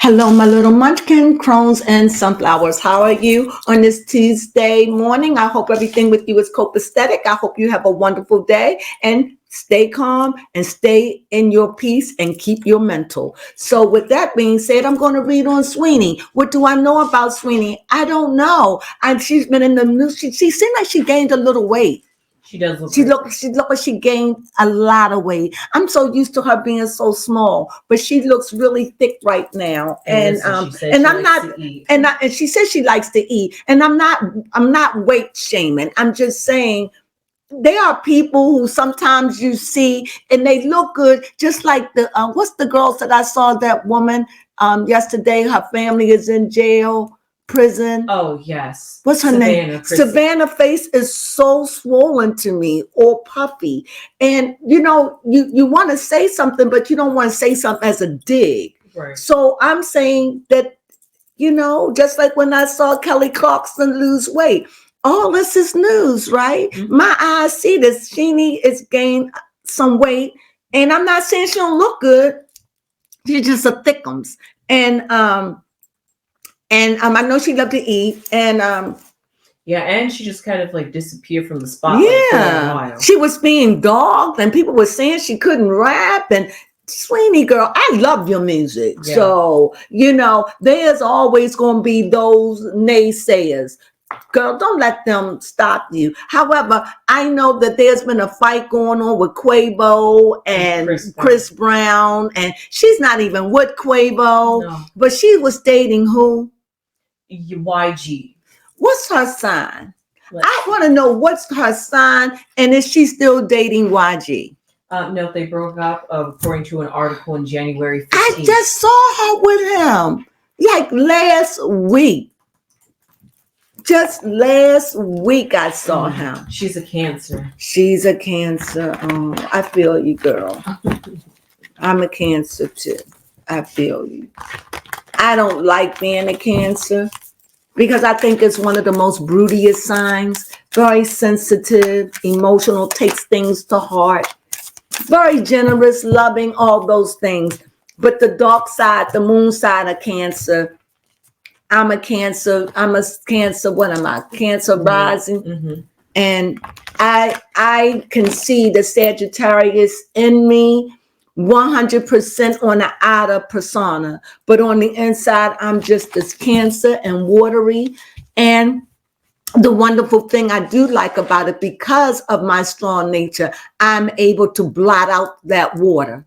Hello, my little munchkin, crones, and sunflowers. How are you on this Tuesday morning? I hope everything with you is copacetic. I hope you have a wonderful day and stay calm and stay in your peace and keep your mental. So with that being said, I'm going to read on Sweeney. What do I know about Sweeney? I don't know. And she's been in the news. She seemed like she gained a little weight. She does look. She looked like she gained a lot of weight. I'm so used to her being so small, but she looks really thick right now. And she says she likes to eat. And I'm not weight shaming. I'm just saying there are people who sometimes you see and they look good, just like the what's the girls that I saw, that woman yesterday. Her family is in jail. Prison. Oh, yes. What's her name? Savannah face is so swollen to me, or puffy. And you want to say something, but you don't want to say something as a dig. Right. So I'm saying that, just like when I saw Kelly Clarkson lose weight, all this is news, right? Mm-hmm. My eyes see this. Sheenie is gained some weight, and I'm not saying she don't look good. She's just a thickums. And I know she loved to eat, and and she just kind of like disappeared from the spotlight for a while. She was being dogged, and people were saying she couldn't rap. And Sweeney girl, I love your music. Yeah. So there's always going to be those naysayers. Girl, don't let them stop you. However, I know that there's been a fight going on with Quavo and Chris Brown, and she's not even with Quavo, but she was dating who? YG. What's her sign? I want to know what's her sign, and is she still dating YG? No, they broke up according to an article in January 15th. I just saw her with him like last week. Just last week I saw him. She's a Cancer. She's a Cancer. Oh, I feel you, girl. I'm a Cancer too. I feel you. I don't like being a Cancer because I think it's one of the most brutiest signs. Very sensitive, emotional, takes things to heart. Very generous, loving, all those things. But the dark side, the moon side of Cancer, I'm a Cancer. What am I? Cancer rising. Mm-hmm. And I can see the Sagittarius in me 100% on the outer persona. But on the inside, I'm just as Cancer and watery. And the wonderful thing I do like about it, because of my strong nature, I'm able to blot out that water.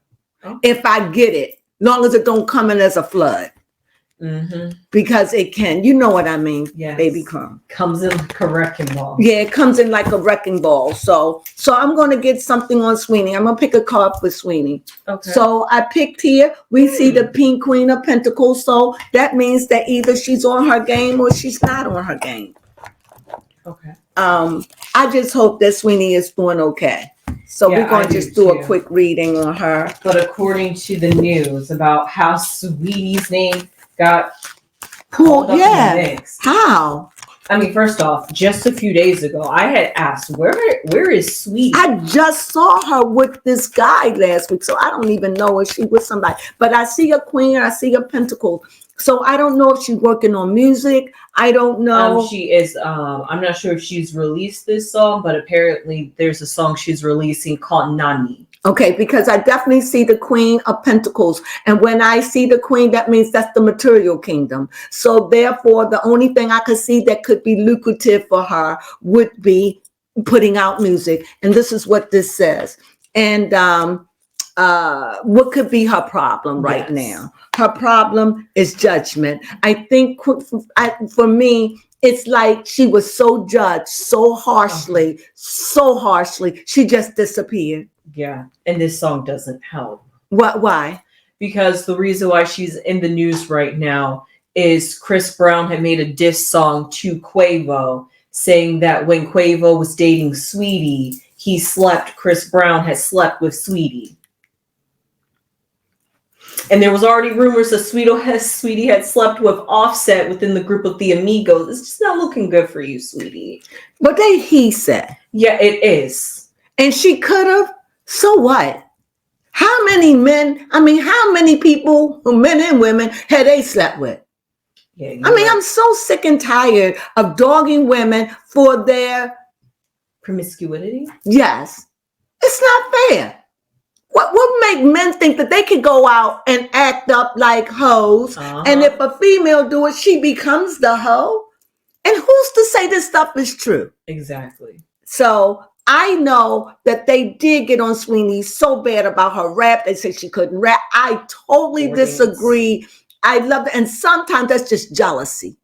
If I get it, long as it don't come in as a flood. Mm-hmm. Because it can, you know what I mean, yes. Baby Crone. Comes in like a wrecking ball. Yeah, it comes in like a wrecking ball. So I'm going to get something on Sweeney. I'm going to pick a card for Sweeney. Okay. So I picked here. We see the Pink Queen of Pentacles. So that means that either she's on her game or she's not on her game. Okay. I just hope that Sweeney is doing okay. So we're going to just do a quick reading on her. But according to the news about how Saweetie's name got pulled up in the mix. How? I mean, first off, just a few days ago, I had asked, where is Saweetie? I just saw her with this guy last week, so I don't even know if she was somebody. But I see a queen, I see a pentacle. So I don't know if she's working on music. I don't know. She is. I'm not sure if she's released this song, but apparently there's a song she's releasing called Nani. Okay, because I definitely see the Queen of Pentacles. And when I see the Queen, that means that's the material kingdom. So therefore, the only thing I could see that could be lucrative for her would be putting out music. And this is what this says. And what could be her problem right now? Her problem is judgment. I think for me, it's like she was so judged so harshly, she just disappeared. Yeah, and this song doesn't help. What? Why? Because the reason why she's in the news right now is Chris Brown had made a diss song to Quavo, saying that when Quavo was dating Saweetie, Chris Brown had slept with Saweetie. And there was already rumors that Saweetie had slept with Offset within the group of the Amigos. It's just not looking good for you, Saweetie. But he said. Yeah, it is. And she could have. So what? How many men, how many people, men and women, had they slept with? Yeah, I'm so sick and tired of dogging women for their promiscuity. Yes. It's not fair. What make men think that they can go out and act up like hoes, and if a female do it, she becomes the hoe? And who's to say this stuff is true? Exactly. So I know that they did get on Sweeney so bad about her rap. They said she couldn't rap. I totally disagree. I love it. And sometimes that's just jealousy.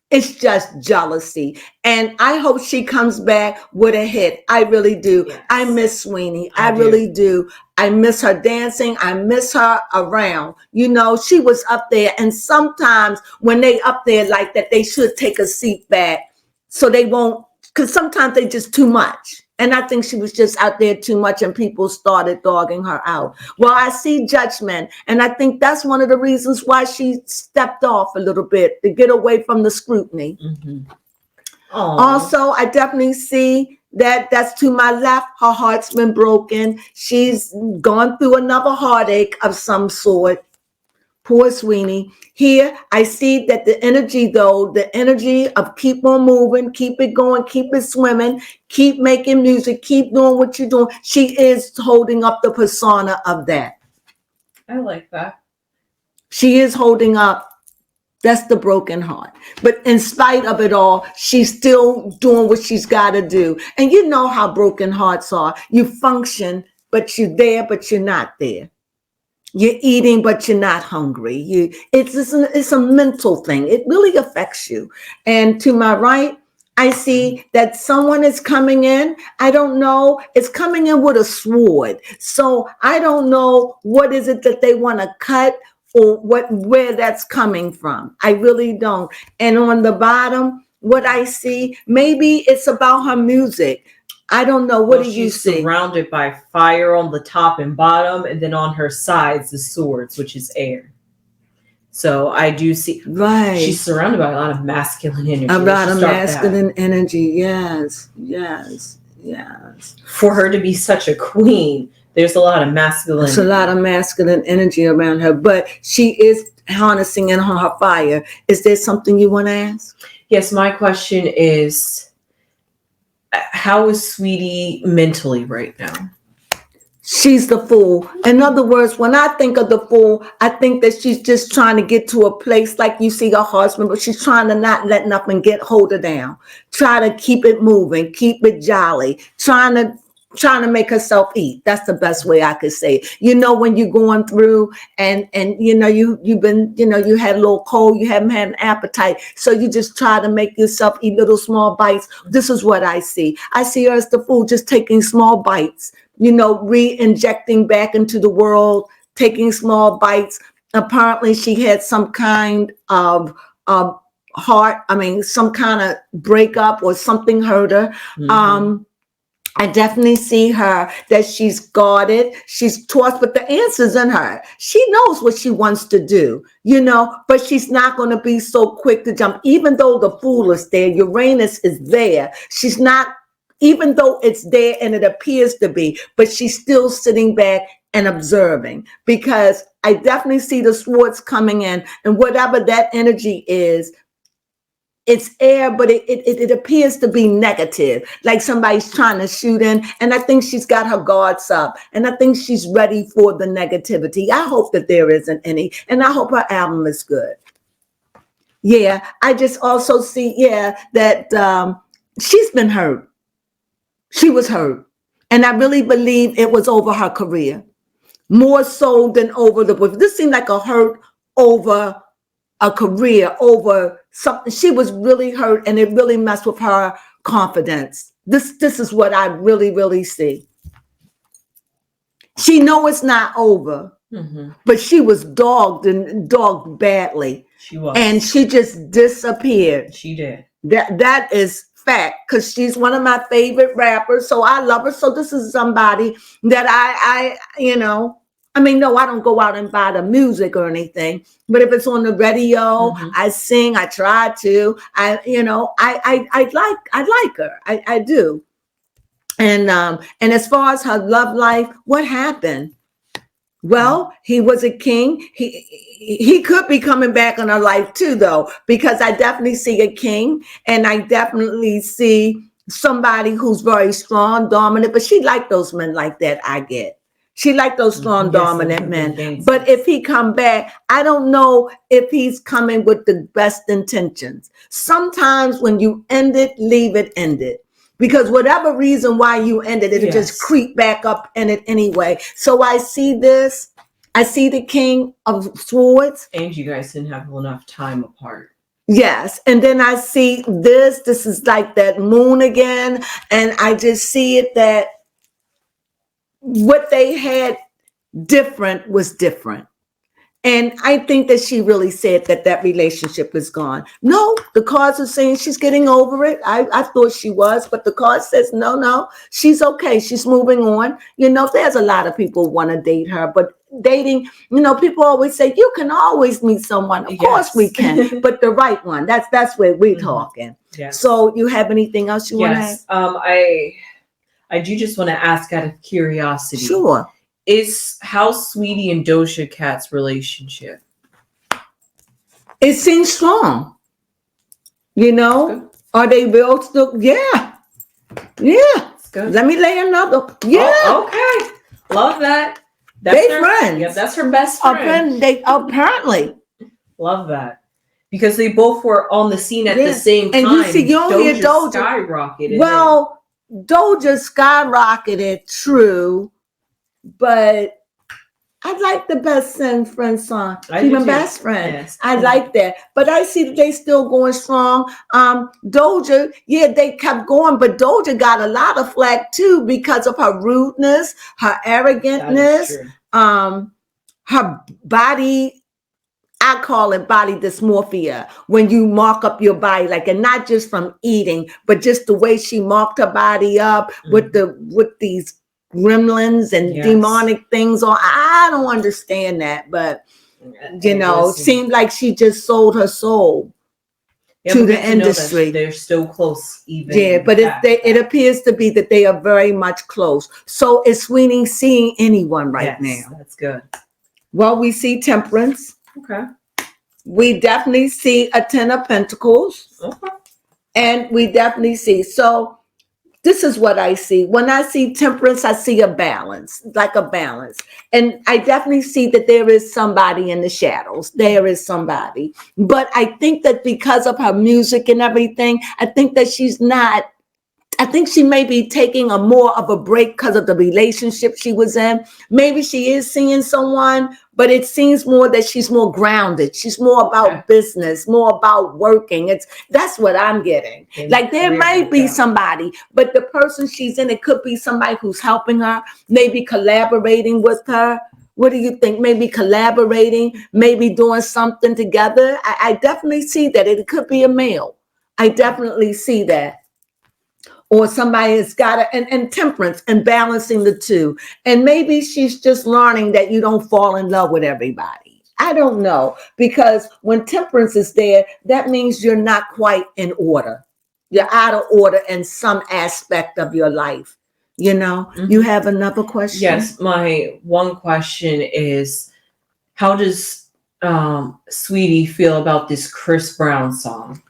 It's just jealousy. And I hope she comes back with a hit. I really do. Yes. I miss Sweeney. I really do. I miss her dancing. I miss her around. You know, she was up there. And sometimes when they up there like that, they should take a seat back so they won't, because sometimes they just too much. And I think she was just out there too much and people started dogging her out. Well, I see judgment. And I think that's one of the reasons why she stepped off a little bit, to get away from the scrutiny. Mm-hmm. Also, I definitely see that's to my left. Her heart's been broken. She's gone through another heartache of some sort. Poor Sweeney. Here, I see that the energy of keep on moving, keep it going, keep it swimming, keep making music, keep doing what you're doing. She is holding up the persona of that. I like that. She is holding up. That's the broken heart. But in spite of it all, she's still doing what she's got to do. And you know how broken hearts are. You function, but you're there, but you're not there. You're eating, but you're not hungry. It's a mental thing. It really affects you. And to my right, I see that someone is coming in. I don't know. It's coming in with a sword. So I don't know what is it that they want to cut or where that's coming from. I really don't. And on the bottom, what I see, maybe it's about her music. I don't know. What do you see? She's surrounded by fire on the top and bottom, and then on her sides, the swords, which is air. So I do see. Right. She's surrounded by a lot of masculine energy. A lot of masculine energy. Yes. Yes. Yes. For her to be such a queen, there's a lot of masculine. There's a lot of masculine energy around her, but she is harnessing in her fire. Is there something you want to ask? Yes. My question is, how is Saweetie mentally right now? She's the fool. In other words, when I think of the fool, I think that she's just trying to get to a place like you see her husband, but she's trying to not let nothing hold her down. Try to keep it moving, keep it jolly, trying to make herself eat. That's the best way I could say it. You know, when you're going through and you know, you've been, you know, you had a little cold, you haven't had an appetite. So you just try to make yourself eat little small bites. This is what I see. I see her as the fool, just taking small bites, you know, re-injecting back into the world, taking small bites. Apparently she had some kind of some kind of breakup or something hurt her. Mm-hmm. I definitely see her that she's guarded, she's tossed, but the answer's in her. She knows what she wants to do, you know, but she's not going to be so quick to jump. Even though the fool is there, Uranus is there. She's not, even though it's there and it appears to be, but she's still sitting back and observing, because I definitely see the swords coming in, and whatever that energy is, it's air, but it appears to be negative, like somebody's trying to shoot in. And I think she's got her guards up, and I think she's ready for the negativity. I hope that there isn't any, and I hope her album is good. Yeah, I just also see, that she's been hurt. She was hurt. And I really believe it was over her career, more so than over the book. This seemed like a hurt over a career, over something. She was really hurt, and it really messed with her confidence. This is what I really, really see. She know it's not over, but she was dogged badly. She was. And she just disappeared. She did. That is fact, because she's one of my favorite rappers. So I love her. So this is somebody that I no, I don't go out and buy the music or anything, but if it's on the radio, I sing, I try to, I like her. I do. And as far as her love life, what happened? Well, he was a king. He could be coming back in her life too, though, because I definitely see a king, and I definitely see somebody who's very strong, dominant. But she liked those men like that. I get. She liked those strong, dominant men. But if he come back, I don't know if he's coming with the best intentions. Sometimes when you end it, leave it ended. Because whatever reason why you ended it, it just creep back up in it anyway. So I see this. I see the King of Swords. And you guys didn't have enough time apart. Yes. And then I see this. This is like that moon again. And I just see it that what they had different was different. And I think that she really said that that relationship is gone. No, the cards are saying she's getting over it. I thought she was, but the card says no, she's okay. She's moving on. You know, there's a lot of people want to date her, but dating, you know, people always say you can always meet someone. Of course we can, but the right one. That's where we're talking. Yes. So you have anything else you want to ask? I do just want to ask out of curiosity. Sure. Is how Saweetie and Doja Cat's relationship? It seems strong. You know, are they real still? Yeah. That's good. Let me lay another. Yeah. Oh, okay. Love that. They friends. Yeah, that's her best friend. They apparently. Love that. Because they both were on the scene at the same time. And you see, you don't hear Doja skyrocketed. Well, Doja skyrocketed, true. But I like the best friend song. She's my best friend. Yes. I like that. But I see that they still going strong. Doja, yeah, they kept going, but Doja got a lot of flack too because of her rudeness, her arrogantness, her body. I call it body dysmorphia when you mark up your body, like, and not just from eating, but just the way she marked her body up with these gremlins and demonic things on. I don't understand that, but you know, seemed like she just sold her soul to the industry. They're still close, even. Yeah, but it appears to be that they are very much close. So is Sweeney seeing anyone right now? That's good. Well, we see Temperance. Okay. We definitely see a Ten of Pentacles. Okay. And we definitely see. So this is what I see. When I see Temperance, I see a balance, like a balance. And I definitely see that there is somebody in the shadows. There is somebody. But I think that because of her music and everything, I think that I think she may be taking a more of a break because of the relationship she was in. Maybe she is seeing someone, but it seems more that she's more grounded. She's more about business, more about working. That's what I'm getting. Like there might be somebody, but the person she's in, it could be somebody who's helping her, maybe collaborating with her. What do you think? Maybe collaborating, maybe doing something together. I definitely see that. It could be a male. I definitely see that. Or somebody has got it, and Temperance and balancing the two. And maybe she's just learning that you don't fall in love with everybody. I don't know. Because when Temperance is there, that means you're not quite in order. You're out of order in some aspect of your life. You know, you have another question? Yes. My one question is, how does Saweetie feel about this Chris Brown song?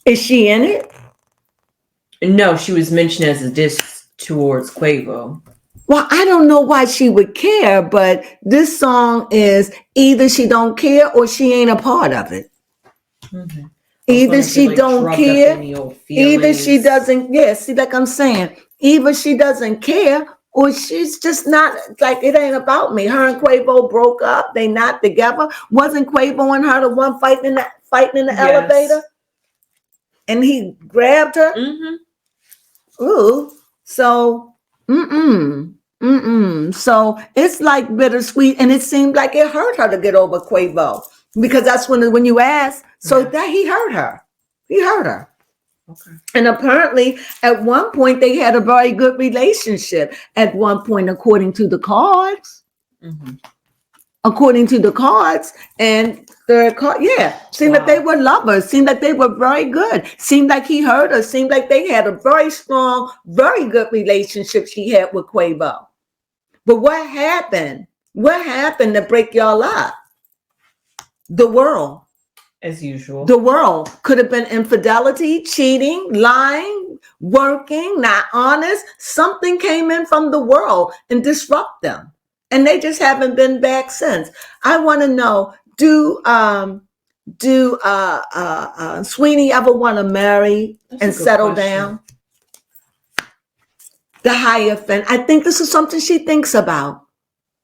Is she in it? No, she was mentioned as a diss towards Quavo. Well, I don't know why she would care, but this song is either she don't care or she ain't a part of it. Mm-hmm. Either she don't care, either she doesn't, see, like I'm saying, either she doesn't care or she's just not, like, it ain't about me. Her and Quavo broke up. They not together. Wasn't Quavo and her the one fighting in the elevator? And he grabbed her? Mm-hmm. Ooh, so, So it's like bittersweet, and it seemed like it hurt her to get over Quavo because that's when you ask. So that he hurt her. He hurt her. Okay. And apparently, at one point, they had a very good relationship. At one point, according to the cards. Mm-hmm. According to the cards, and the card, seemed like they were lovers. Seemed like they were very good. Seemed like he heard her. Seemed like they had a very strong, very good relationship she had with Quavo. But what happened? What happened to break y'all up? The world. As usual. The world could have been infidelity, cheating, lying, working, not honest. Something came in from the world and disrupt them. And they just haven't been back since. I want to know, do Sweeney ever want to marry and settle down? The Hierophant. I think this is something she thinks about.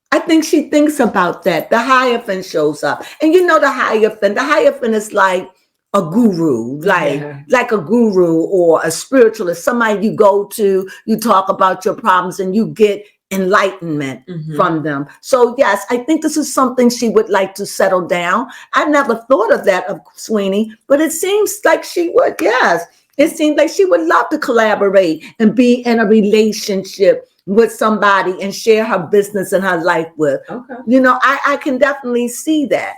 I think she thinks about that. The Hierophant shows up. And you know the Hierophant is like a guru, like a guru or a spiritualist, somebody you go to, you talk about your problems and you get enlightenment from them. So yes, I think this is something she would like to settle down. I never thought of that of Sweeney, but it seems like she would, yes. It seems like she would love to collaborate and be in a relationship with somebody and share her business and her life with. Okay. You know, I can definitely see that.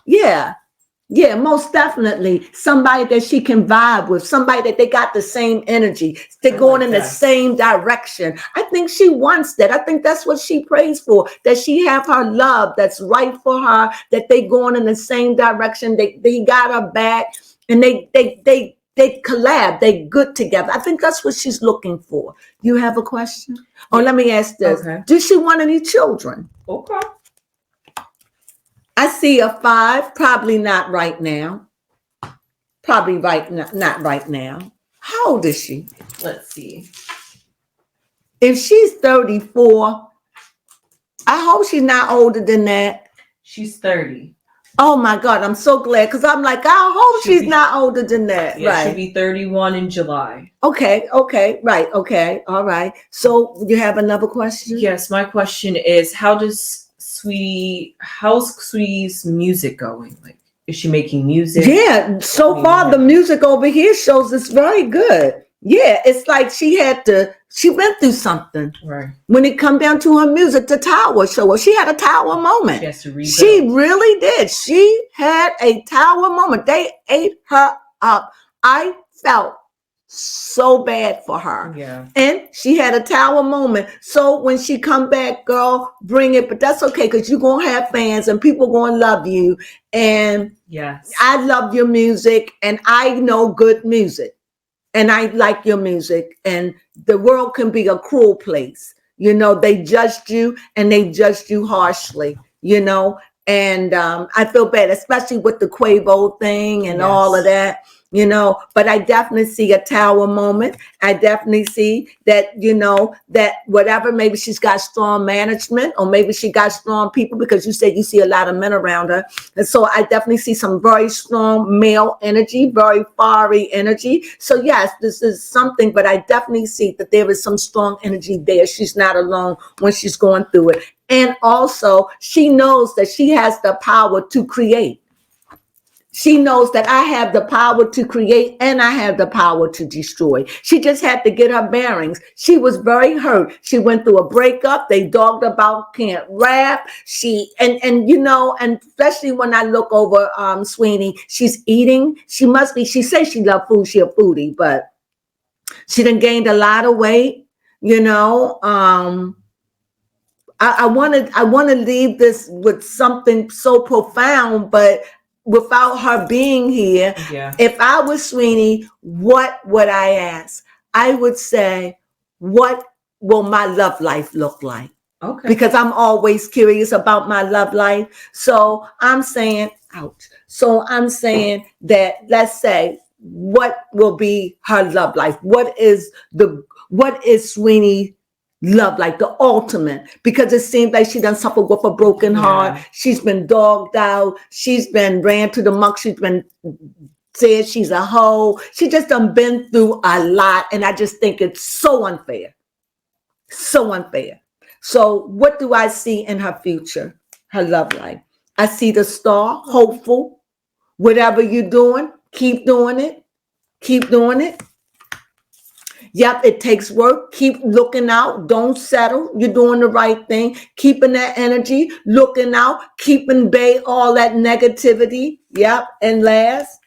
Yeah. Yeah, most definitely. Somebody that she can vibe with, somebody that they got the same energy. They're going in the same direction. I think she wants that. I think that's what she prays for, that she have her love that's right for her, that they going in the same direction. They got her back and they collab, they good together. I think that's what she's looking for. You have a question? Oh, let me ask this. Okay. Does she want any children? Okay. I see a 5, probably not right now. Probably not right now. How old is she? Let's see. If she's 34, I hope she's not older than that. She's 30. Oh my God, I'm so glad because I'm like, I hope she's not older than that. Yeah, right. She'll be 31 in July. Okay, right, okay, all right. So you have another question? Yes, my question is, how's Sweetie's music going? Like, is she making music? Yeah, so far the music over here shows it's very good. Yeah, it's like she went through something. Right. When it come down to her music, the tower show, she had a tower moment. She has to rebuild. She really did. She had a tower moment. They ate her up. I felt so bad for her. Yeah. And she had a tower moment. So when she come back, girl, bring it. But that's okay because you're going to have fans and people going to love you. And yes, I love your music and I know good music. And I like your music. And the world can be a cruel place. You know, they judged you and they judged you harshly, you know. And I feel bad, especially with the Quavo thing and all of that, you know. But I definitely see a tower moment. I definitely see that, you know, that whatever, maybe she's got strong management or maybe she got strong people because you said you see a lot of men around her. And so I definitely see some very strong male energy, very fiery energy. So yes, this is something, but I definitely see that there is some strong energy there. She's not alone when she's going through it. And also, she knows that she has the power to create. She knows that I have the power to create and I have the power to destroy. She just had to get her bearings. She was very hurt. She went through a breakup. They dogged about can't rap. And you know, and especially when I look over Sweeney, she's eating. She says she loves food. She a foodie, but she done gained a lot of weight, you know. I want to leave this with something so profound, but without her being here, if I was Sweeney, what would I ask? I would say, what will my love life look like? Okay. Because I'm always curious about my love life. So I'm saying, ouch. So I'm saying that, let's say, what will be her love life? What is Sweeney love like, the ultimate? Because it seems like she done suffered with a broken heart. She's been dogged out. She's been ran to the muck. She's been said she's a hoe. She just done been through a lot. And I just think it's so unfair. So unfair. So what do I see in her future? Her love life. I see the star, hopeful. Whatever you're doing, keep doing it. Keep doing it. Yep, it takes work. Keep looking out. Don't settle. You're doing the right thing. Keeping that energy, looking out, keeping bay all that negativity. Yep. And last,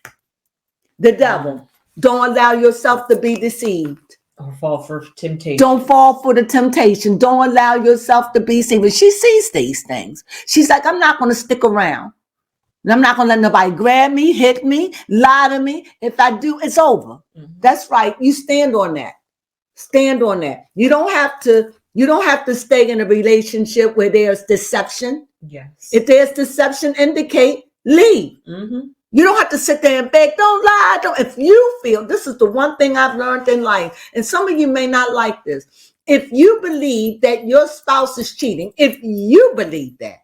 the devil. Don't allow yourself to be deceived. Or fall for temptation. Don't fall for the temptation. Don't allow yourself to be seen. But she sees these things. She's like, I'm not going to stick around. I'm not going to let nobody grab me, hit me, lie to me. If I do, it's over. That's right. You stand on that. Stand on that. You don't have to stay in a relationship where there's deception. Yes. If there's deception, indicate, leave. You don't have to sit there and beg. Don't lie. If you feel, this is the one thing I've learned in life, and some of you may not like this. If you believe that your spouse is cheating, if you believe that,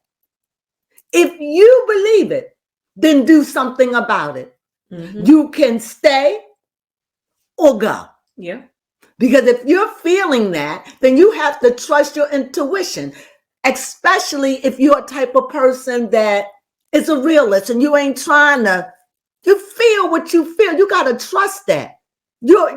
if you believe it, then do something about it. You can stay or go. Yeah. Because if you're feeling that, then you have to trust your intuition, especially if you're a type of person that is a realist and you ain't trying to, you feel what you feel. You got to trust that. Your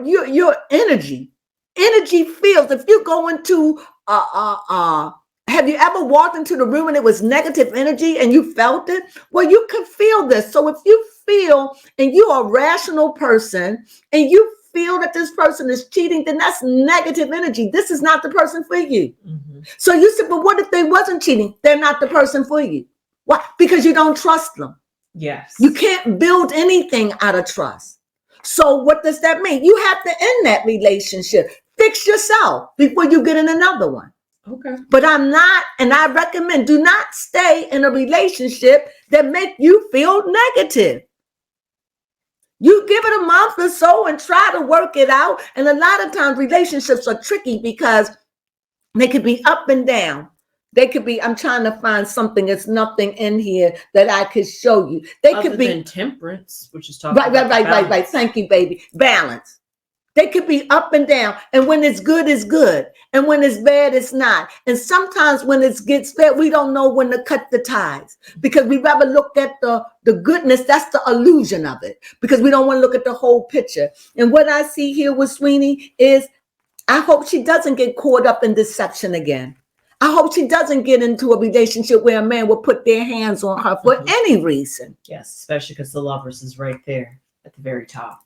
energy feels. If you go into, have you ever walked into the room and it was negative energy and you felt it? Well, you can feel this. So if you feel and you're a rational person and you feel that this person is cheating, then that's negative energy. This is not the person for you. So you said, but what if they wasn't cheating? They're not the person for you. Why? Because you don't trust them. Yes. You can't build anything out of trust. So what does that mean? You have to end that relationship. Fix yourself before you get in another one. Okay. But I'm not, and I recommend, do not stay in a relationship that make you feel negative. You give it a month or so and try to work it out. And a lot of times relationships are tricky because they could be up and down. They could be, I'm trying to find something, there's nothing in here that I could show you. They Other could be than temperance, which is talking about right. Thank you, baby. Balance. They could be up and down. And when it's good, it's good. And when it's bad, it's not. And sometimes when it gets bad, we don't know when to cut the ties because we rather look at the goodness. That's the illusion of it because we don't want to look at the whole picture. And what I see here with Sweeney is I hope she doesn't get caught up in deception again. I hope she doesn't get into a relationship where a man will put their hands on her for any reason. Yes, especially because the Lovers is right there at the very top.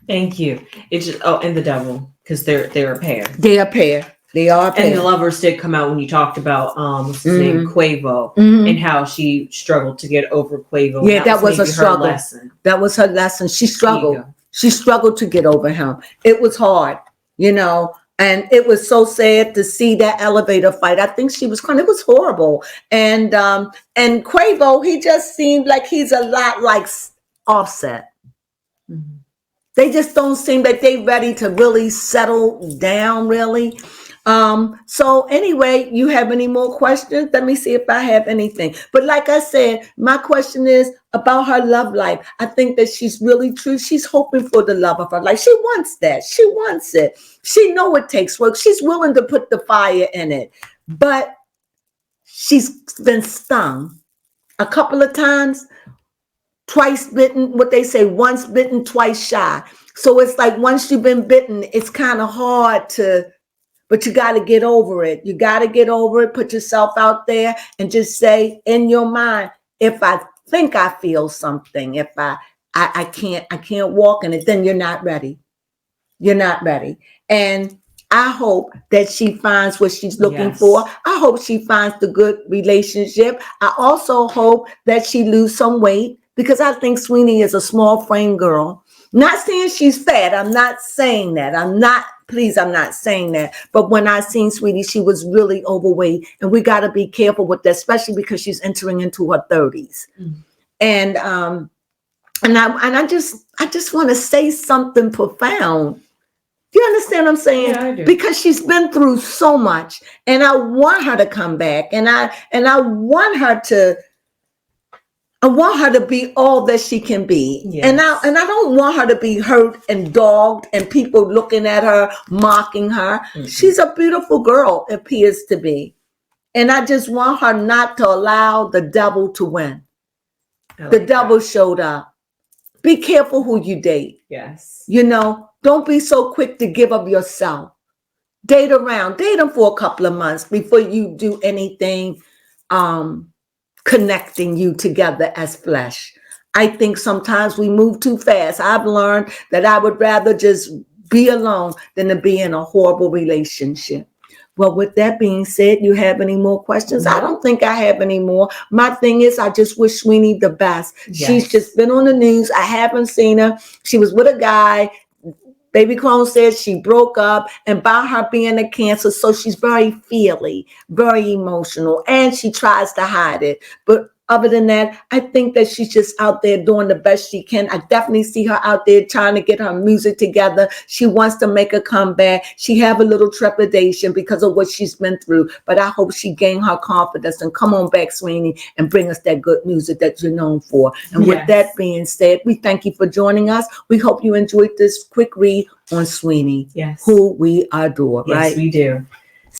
Thank you. It's just and the Devil because they're a pair. They are a pair. They are a pair. And the Lovers did come out when you talked about what's his name, Quavo, and how she struggled to get over Quavo. Yeah, that was a struggle. Lesson. That was her lesson. She struggled. She struggled to get over him. It was hard, and it was so sad to see that elevator fight. I think she was crying. It was horrible. And Quavo, he just seemed like he's a lot like Offset. They just don't seem like they ready to really settle down, really. So anyway, you have any more questions? Let me see if I have anything. But like I said, my question is about her love life. I think that she's really true. She's hoping for the love of her life. She wants that. She wants it. She know it takes work. She's willing to put the fire in it. But she's been stung a couple of times. Twice bitten, what they say, once bitten, twice shy. So it's like once you've been bitten, it's kind of hard but you got to get over it. You got to get over it, put yourself out there and just say in your mind, if I think I feel something, if I can't walk in it, then you're not ready. You're not ready. And I hope that she finds what she's looking for. I hope she finds the good relationship. I also hope that she lose some weight because I think Sweeney is a small frame girl. Not saying she's fat. I'm not saying that. I'm not saying that. But when I seen Sweetie, she was really overweight. And we got to be careful with that, especially because she's entering into her 30s. And I just want to say something profound. You understand what I'm saying? Yeah, I do. Because she's been through so much, and I want her to come back, and I want her to be all that she can be. Yes. And I don't want her to be hurt and dogged and people looking at her, mocking her. She's a beautiful girl, it appears to be. And I just want her not to allow the devil to win. The devil showed up. Be careful who you date. Yes. Don't be so quick to give up yourself. Date around. Date them for a couple of months before you do anything connecting you together as flesh. I think sometimes we move too fast. I've learned that I would rather just be alone than to be in a horrible relationship. Well, with that being said, you have any more questions? I don't think I have any more. My thing is, I just wish Sweeney the best. Yes. She's just been on the news. I haven't seen her. She was with a guy. Baby Crone says she broke up, and by her being a Cancer, so she's very feely, very emotional, and she tries to hide it. But other than that, I think that she's just out there doing the best she can. I definitely see her out there trying to get her music together. She wants to make a comeback. She have a little trepidation because of what she's been through, but I hope she gain her confidence and come on back, Sweeney, and bring us that good music that you're known for. And with that being said, we thank you for joining us. We hope you enjoyed this quick read on Sweeney, yes, who we adore, right? Yes, we do.